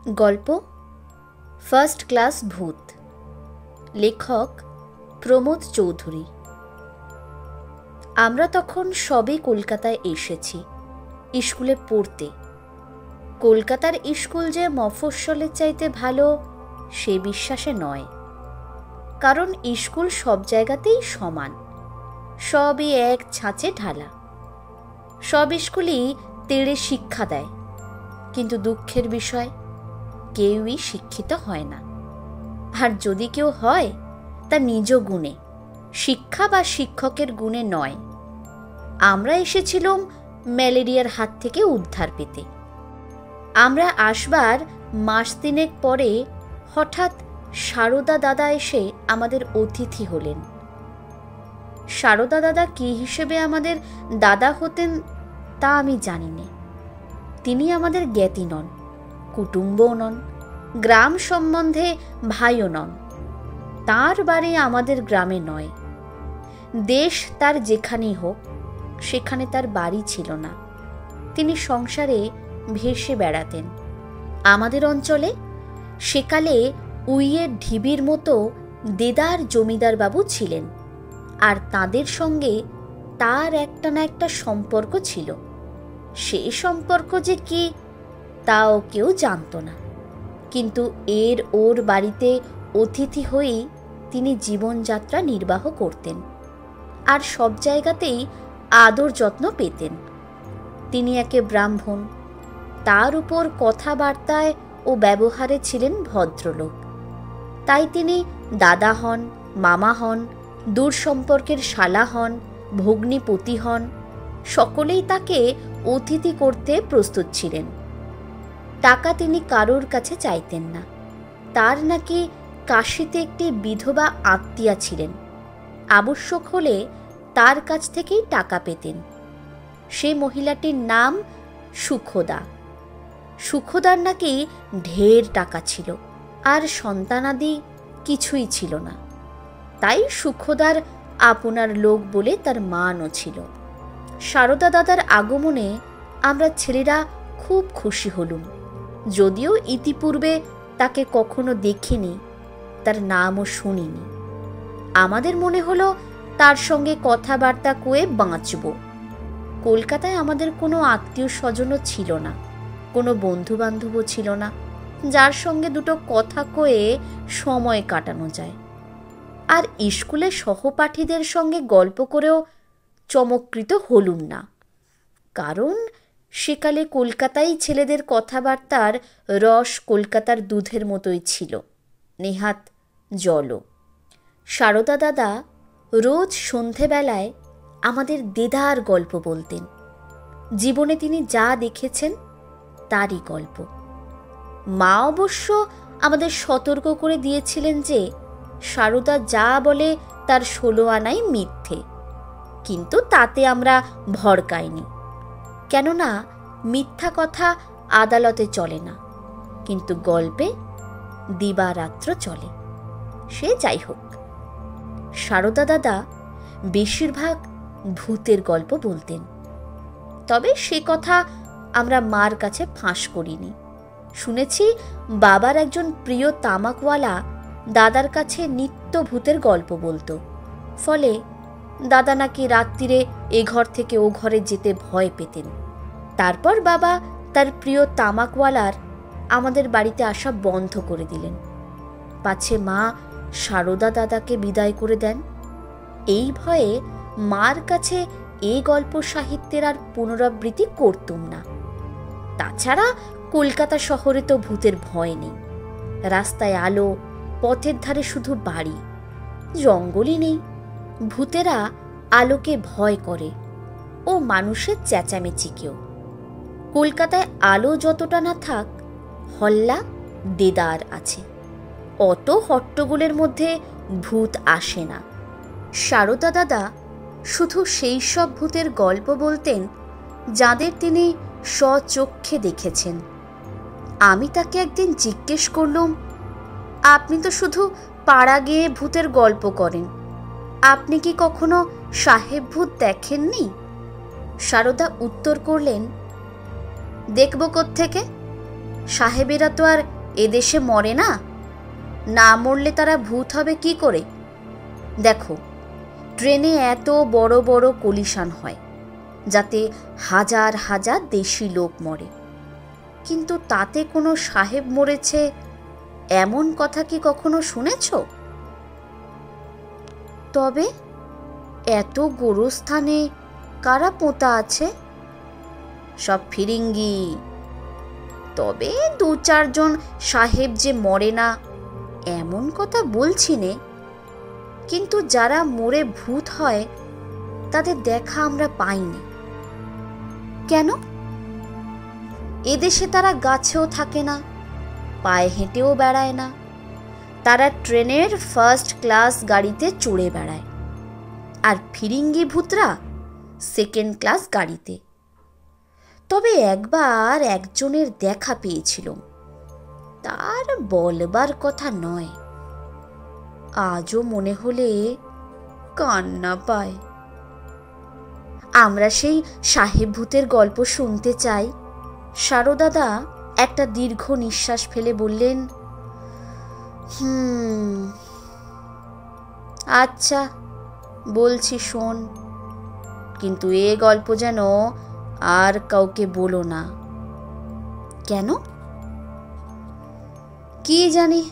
গল্প first class ভূত, লেখক প্রমোদ চৌধুরী। আমরা তখন সবে কলকাতায় এসেছি স্কুলে পড়তে। কলকাতার স্কুল যে মফস্বলের চাইতে ভালো সে বিশ্বাসে নয়, কারণ স্কুল সব জায়গাতেই সমান, সবই এক ছাঁচে ঢালা। সব স্কুলই তেড়ে শিক্ষা দেয়, কিন্তু দুঃখের বিষয় কেউই শিক্ষিত হয় না। আর যদি কেউ হয় তা নিজ গুণে, শিক্ষা বা শিক্ষকের গুণে নয়। আমরা এসেছিলাম ম্যালেরিয়ার হাত থেকে উদ্ধার পেতে। আমরা আসবার মাস তিনেক পরে হঠাৎ সারদা দাদা এসে আমাদের অতিথি হলেন। সারদা দাদা কি হিসেবে আমাদের দাদা হতেন তা আমি জানি না। তিনি আমাদের জ্ঞাতি নন, কুটুম্বও নন, গ্রাম সম্বন্ধে ভাইও নন। তাঁর বাড়ি আমাদের গ্রামে নয়। দেশ তার যেখানেই হোক, সেখানে তার বাড়ি ছিল না। তিনি সংসারে ভেসে বেড়াতেন। আমাদের অঞ্চলে সেকালে উইয়ের ঢিবির মতো দেদার জমিদার বাবু ছিলেন, আর তাদের সঙ্গে তার একটা না একটা সম্পর্ক ছিল। সেই সম্পর্ক যে কি তাও কেউ জানত না, কিন্তু ওর বাড়িতে অতিথি হয়েই তিনি জীবনযাত্রা নির্বাহ করতেন, আর সব জায়গাতেই আদর যত্ন পেতেন। তিনি একে ব্রাহ্মণ, তার উপর কথাবার্তায় ও ব্যবহারে ছিলেন ভদ্রলোক। তাই তিনি দাদা হন, মামা হন, দূর সম্পর্কের শালা হন, ভগ্নিপতি হন, সকলেই তাকে অতিথি করতে প্রস্তুত ছিলেন। টাকা তিনি কারোর কাছে চাইতেন না। তার নাকি কাশীতে একটি বিধবা আত্মীয়া ছিলেন, আবশ্যক হলে তার কাছ থেকেই টাকা পেতেন। সে মহিলাটির নাম সুখদা। সুখদার নাকি ঢের টাকা ছিল, আর সন্তানাদি কিছুই ছিল না। তাই সুখদার আপনার লোক বলে তার মানও ছিল। সারদা দাদার আগমনে আমরা ছেলেরা খুব খুশি হলুম, যদিও ইতিপূর্বে তাকে কখনো দেখিনি, তার নামও শুনিনি। আমাদের মনে হলো তার সঙ্গে কথাবার্তা কয়ে বাঁচব। কলকাতায় আমাদের কোনো আত্মীয় স্বজনও ছিল না, কোনো বন্ধু বান্ধবও ছিল না যার সঙ্গে দুটো কথা কয়ে সময় কাটানো যায়। আর স্কুলের সহপাঠীদের সঙ্গে গল্প করেও চমৎকৃত হলুম না, কারণ সেকালে কলকাতায় ছেলেদের কথাবার্তার রস কলকাতার দুধের মতোই ছিল, নেহাত জলও। সারদা দাদা রোজ সন্ধেবেলায় আমাদের দেদার গল্প বলতেন। জীবনে তিনি যা দেখেছেন তারই গল্প। মা অবশ্য আমাদের সতর্ক করে দিয়েছিলেন যে সারদা যা বলে তার 16 আনাই মিথ্যে, কিন্তু তাতে আমরা ভড়কাইনি। কেননা মিথ্যা কথা আদালতে চলে না, কিন্তু গল্পে দিবারাত্র চলে। সে যাই হোক, সারদা দাদা বেশিরভাগ ভূতের গল্প বলতেন। তবে সে কথা আমরা মার কাছে ফাঁস করিনি। শুনেছি বাবার একজন প্রিয় তামাকওয়ালা দাদার কাছে নিত্য ভূতের গল্প বলতো, ফলে দাদা নাকি রাত্রিরে এ ঘর থেকে ও ঘরে যেতে ভয় পেতেন। তারপর বাবা তার প্রিয় তামাকওয়ালার আমাদের বাড়িতে আসা বন্ধ করে দিলেন, পাছে মা সারদা দাদাকে বিদায় করে দেন। এই ভয়ে মার কাছে এই গল্প সাহিত্যের আর পুনরাবৃত্তি করতুম না। তাছাড়া কলকাতা শহরে তো ভূতের ভয় নেই। রাস্তায় আলো, পথের ধারে শুধু বাড়ি, জঙ্গলই নেই। ভূতেরা আলোকে ভয় করে ও মানুষের চেঁচামেচিকেও। কলকাতায় আলো যতটা না থাক, হল্লা দেদার আছে। অত হট্টগোলের মধ্যে ভূত আসে না। সারদা দাদা শুধু সেই সব ভূতের গল্প বলতেন যাদের তিনি স্বচক্ষে দেখেছেন। আমি তাকে একদিন জিজ্ঞেস করলুম, আপনি তো শুধু পাড়া গিয়ে ভূতের গল্প করেন, আপনি কি কখনো সাহেব ভূত দেখেননি? সারদা উত্তর করলেন, দেখব কোত্থেকে? সাহেবেরা তো আর এদেশে মরে না, না মরলে তারা ভূত হবে কি করে? দেখো, ট্রেনে এত বড় বড় কলিশন হয় যাতে হাজার হাজার দেশি লোক মরে, কিন্তু তাতে কোনো সাহেব মরেছে এমন কথা কি কখনো শুনেছ? তবে এত গোরস্থানে কারা পোঁতা আছে? সব ফিরিঙ্গি। তবে 2-4 জন সাহেব যে মরে না এমন কথা বলছি নে, কিন্তু যারা মরে ভূত হয় তাদের দেখা আমরা পাইনি। কেন? এদেশে তারা গাছেও থাকে না, পায়ে হেঁটেও বেড়ায় না, তারা ট্রেনের ফার্স্ট ক্লাস গাড়িতে চড়ে বেড়ায়, আর ফিরিঙ্গি ভূতরা সেকেন্ড ক্লাস গাড়িতে। তবে একবার একজনের দেখা পেয়েছিলাম, তার বলবার কথা নয়, আজও মনে হলে কান্না পায়। আমরা সেই সাহেব ভূতের গল্প শুনতে চাই। সারদাদা একটা দীর্ঘ নিঃশ্বাস ফেলে বললেন, আচ্ছা বলছি, শোন, কিন্তু এ গল্প যেন আর কাউকে বলো না। কেন? কি জানি,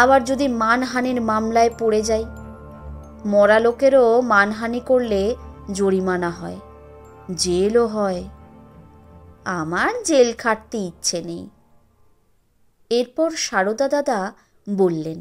আবার যদি মানহানির মামলায় পড়ে যাই। মরা লোকেরও মানহানি করলে জরিমানা হয়, জেলও হয়। আমার জেল খাটতে ইচ্ছে নেই। এরপর সারদা দাদা বললেন,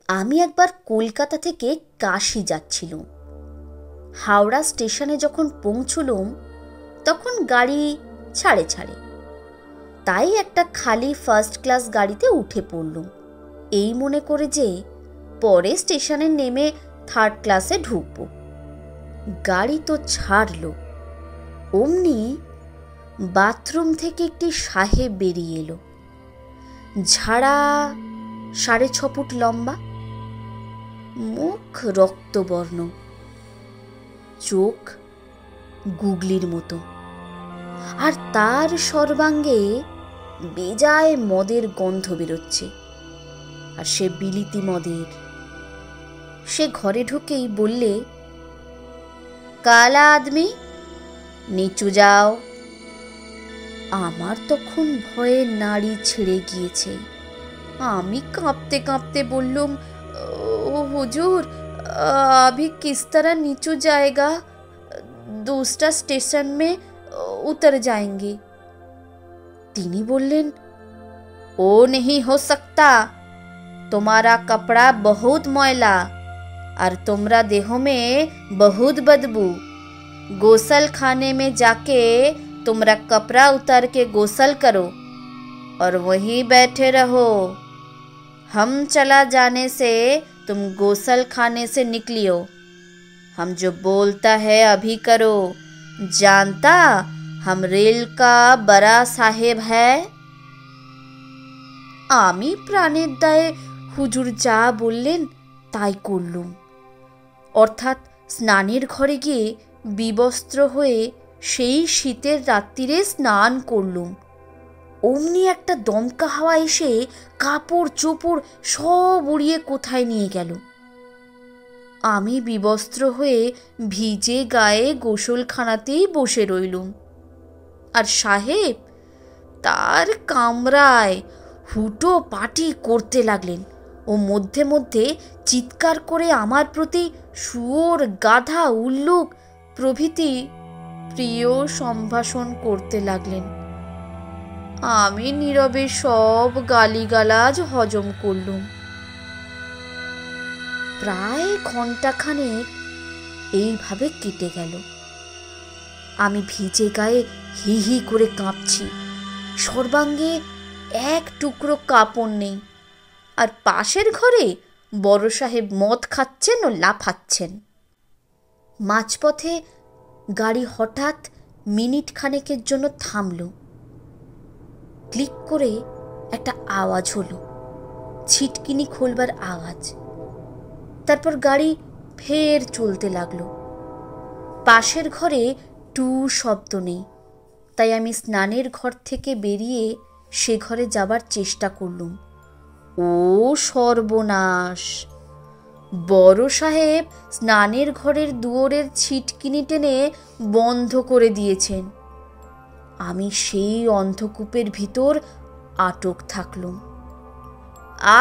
আমি একবার কলকাতা থেকে কাশী যাচ্ছিলুম। হাওড়া স্টেশনে যখন পৌঁছলুম তখন গাড়ি ছাড়ে ছাড়ে, তাই একটা খালি ফার্স্ট ক্লাস গাড়িতে উঠে পড়লুম, এই মনে করে যে পরে স্টেশনে নেমে থার্ড ক্লাসে ঢুকব। গাড়ি তো ছাড়ল, অমনি বাথরুম থেকে একটি সাহেব বেরিয়ে এলো। ঝাড়া 6.5 ফুট লম্বা, মুখ রক্তবর্ণ, চোখ গুগলির মতো, আর তার সর্বাঙ্গে বেজায় মদের গন্ধ বেরোচ্ছে, আর সে বিলিতি মদের। সে ঘরে ঢুকেই বললে, কালা আদমি, নিচু যাও। আমার তখন ভয়ে নাড়ি ছেড়ে গিয়েছে। আমি কাঁপতে কাঁপতে বললুম, ও হুজুর, अभी किस तरह नीचू जाएगा? दूसरा स्टेशन में उतर जाएंगे। তিনি বললেন, ও नहीं हो सकता, तुम्हारा कपड़ा बहुत मैला और तुम्हारा देह में बहुत बदबू। गोसल खाने में जाके तुम्हारा कपड़ा उतार के गोसल करो और वहीं बैठे रहो। हम चला जाने से तुम गोसल खाने से निकलियो। हम जो बोलता है अभी करो, जानता हम रेल का बड़ा साहेब है। আমি প্রাণের দায়ে হুজুর যা বললেন তাই করলুম। অর্থাৎ স্নানের ঘরে গিয়ে বিবস্ত্র হয়ে সেই শীতের রাত্রিরে স্নান করলুম। অমনি একটা দমকা হাওয়া এসে কাপড় চোপড় সব উড়িয়ে কোথায় নিয়ে গেল। আমি বিবস্ত্র হয়ে ভিজে গায়ে গোসলখানাতেই বসে রইলুম। আর সাহেব তার কামরায় হুটো পাটি করতে লাগলেন ও মধ্যে মধ্যে চিৎকার করে আমার প্রতি শুয়োর, গাধা, উল্লুক প্রভৃতি প্রিয় সম্ভাষণ করতে লাগলেন। আমি নীরবে সব গালিগালাজ হজম করলুম। প্রায় ঘণ্টাখানেক এইভাবে কেটে গেল। আমি ভিজে গায়ে হি হি করে কাঁপছি, সর্বাঙ্গে এক টুকরো কাপড় নেই, আর পাশের ঘরে বড় সাহেব মদ খাচ্ছেন ও লাফাচ্ছেন। মাঝপথে গাড়ি হঠাৎ মিনিট খানেকের জন্য থামল। ক্লিক করে একটা আওয়াজ হলো, ছিটকিনি খোলবার আওয়াজ। তারপর গাড়ি ফের চলতে লাগলো। পাশের ঘরে টু শব্দ নেই, তাই আমি স্নানের ঘর থেকে বেরিয়ে সে ঘরে যাবার চেষ্টা করলুম। ও সর্বনাশ! বড় সাহেব স্নানের ঘরের দুয়ারের ছিটকিনি টেনে বন্ধ করে দিয়েছেন। আমি সেই অন্ধকূপের ভিতর আটক থাকলুম।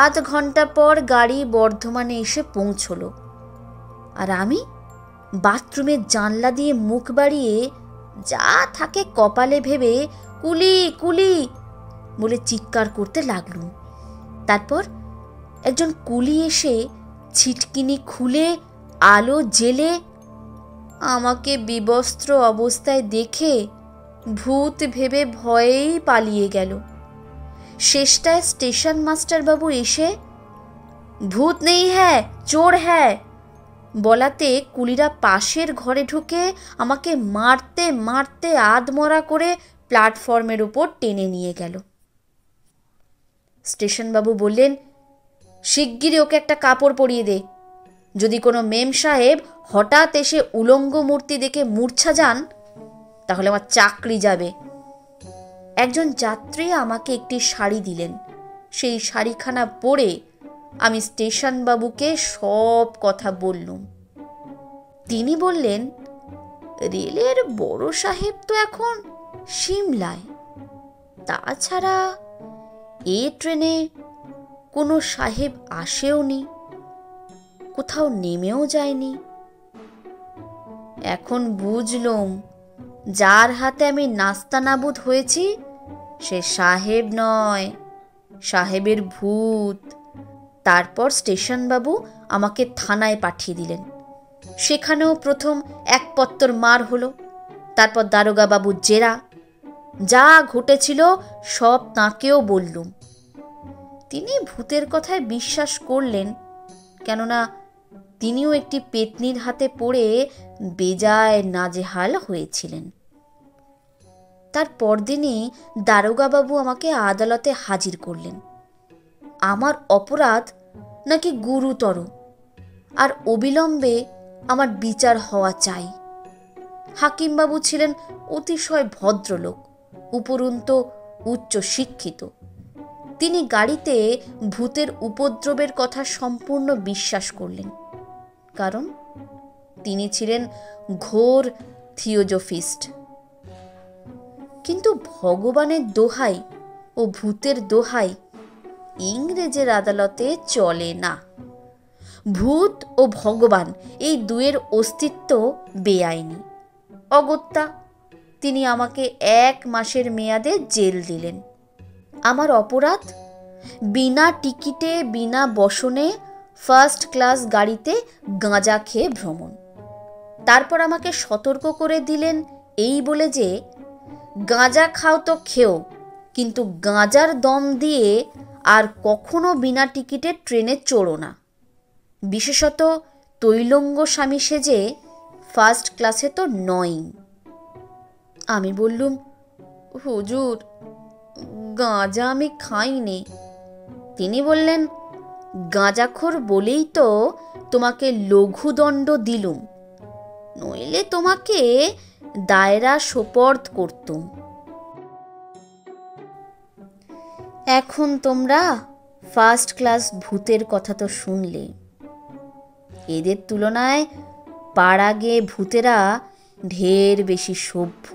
আধ ঘন্টা পর গাড়ি বর্ধমানে এসে পৌঁছল, আর আমি বাথরুমের জানলা দিয়ে মুখ বাড়িয়ে যা থাকে কপালে ভেবে কুলি কুলি বলে চিৎকার করতে লাগলুম। তারপর একজন কুলি এসে ছিটকিনি খুলে আলো জেলে আমাকে বিবস্ত্র অবস্থায় দেখে ভূত ভেবে ভয়েই পালিয়ে গেল। শেষটায় স্টেশন মাস্টারবাবু এসে ভূত নেই হ্যাঁ, চোর হ্যাঁ বলাতে কুলিরা পাশের ঘরে ঢুকে আমাকে মারতে মারতে আধমরা করে প্ল্যাটফর্মের উপর টেনে নিয়ে গেল। স্টেশনবাবু বললেন, শিগগিরই ওকে একটা কাপড় পরিয়ে দে। যদি কোনো মেম সাহেব হঠাৎ এসে উলঙ্গ মূর্তি দেখে মূর্ছা যান তাহলে আমার চাকরি যাবে। একজন যাত্রী আমাকে একটি শাড়ি দিলেন। সেই শাড়িখানা পরে আমি স্টেশনবাবুকে সব কথা বললুম। তিনি বললেন, রেলের বড় সাহেব তো এখন সিমলায়, তাছাড়া এ ট্রেনে কোনো সাহেব আসেওনি, কোথাও নেমেও যায়নি। এখন বুঝলুম যার হাতে আমি নাস্তানাবুদ হয়েছি সে সাহেব নয়, সাহেবের ভূত। তারপর স্টেশনবাবু আমাকে থানায় পাঠিয়ে দিলেন। সেখানেও প্রথম এক পত্তর মার হলো, তারপর দারোগাবাবুর জেরা। যা ঘটেছিল সব তাঁকেও বললুম। তিনি ভূতের কথায় বিশ্বাস করলেন, কেননা তিনিও একটি পেতনির হাতে পড়ে বেজায় নাজেহাল হয়েছিলেন। তার পরদিনই দারোগাবাবু আমাকে আদালতে হাজির করলেন। আমার অপরাধ নাকি গুরুতর, আর অবিলম্বে আমার বিচার হওয়া চাই। হাকিমবাবু ছিলেন অতিশয় ভদ্রলোক, উপরন্তু উচ্চ শিক্ষিত। তিনি গাড়িতে ভূতের উপদ্রবের কথা সম্পূর্ণ বিশ্বাস করলেন, কারণ তিনি ছিলেন ঘোর থিওজফিস্ট। কিন্তু ভগবানের দোহাই ও ভূতের দোহাই ইংরেজের আদালতে চলে না। ভূত ও ভগবান এই দুয়ের অস্তিত্ব বেআইনি। অগত্যা তিনি আমাকে 1 মাসের মেয়াদে জেল দিলেন। আমার অপরাধ বিনা টিকিটে বিনা বসনে ফার্স্ট ক্লাস গাড়িতে গাঁজা খেয়ে ভ্রমণ। তারপর আমাকে সতর্ক করে দিলেন এই বলে যে, গাঁজা খাও তো খেও, কিন্তু গাঁজার দম দিয়ে আর কখনো বিনা টিকিটে ট্রেনে চড়ো না, বিশেষত তৈলঙ্গ স্বামী সেজে ফার্স্ট ক্লাসে তো নয়ই। আমি বললুম, হুজুর গাঁজা আমি খাইনি। তিনি বললেন, গাঁজাখোর বলেই তো তোমাকে লঘুদণ্ড দিলুম, নইলে তোমাকে দায়রা সোপর্দ করতুম। এখন তোমরা ফার্স্ট ক্লাস ভূতের কথা তো শুনলে। এদের তুলনায় পাড়াগে ভূতেরা ঢের বেশি সভ্য।